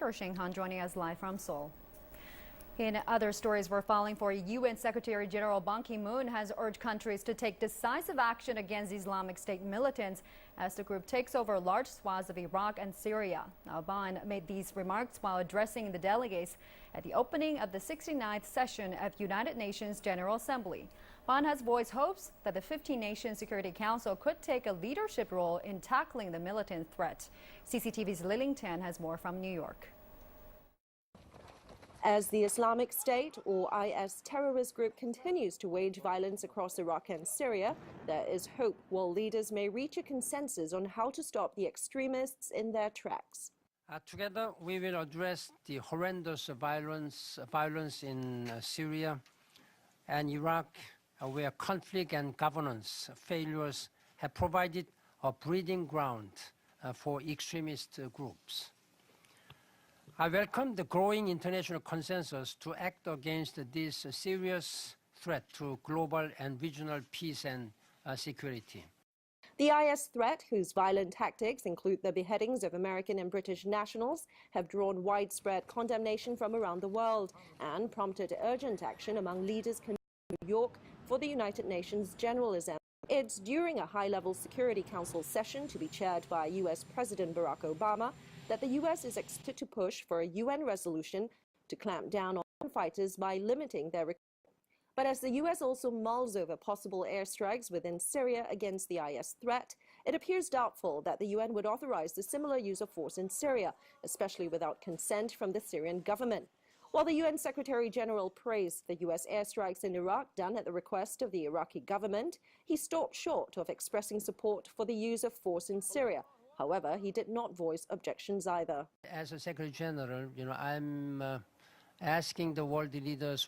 Shenghan joining us live from Seoul. In other stories we're following for UN Secretary General Ban Ki-moon has urged countries to take decisive action against Islamic State militants as the group takes over large swaths of Iraq and Syria. Now, Ban made these remarks while addressing the delegates at the opening of the 69th session of United Nations General Assembly. Ban has voiced hopes that the 15-nation Security Council could take a leadership role in tackling the militant threat. CCTV's Lillington has more from New York. As the Islamic State, or IS, terrorist group continues to wage violence across Iraq and Syria, there is hope world leaders may reach a consensus on how to stop the extremists in their tracks. Together, we will address the horrendous violence in Syria and Iraq, where conflict and governance failures have provided a breeding ground for extremist groups. I welcome the growing international consensus to act against this serious threat to global and regional peace and security. The IS threat, whose violent tactics include the beheadings of American and British nationals, have drawn widespread condemnation from around the world and prompted urgent action among leaders in New York for the United Nations General Assembly. It's during a high-level Security Council session to be chaired by U.S. President Barack Obama that the U.S. is expected to push for a UN resolution to clamp down on fighters by limiting their recruitment. But as the U.S. also mulls over possible airstrikes within Syria against the IS threat, it appears doubtful that the UN would authorize the similar use of force in Syria, especially without consent from the Syrian government. While the UN Secretary General praised the U.S. airstrikes in Iraq done at the request of the Iraqi government, he stopped short of expressing support for the use of force in Syria. However, he did not voice objections either. As a Secretary General, I'm asking the world leaders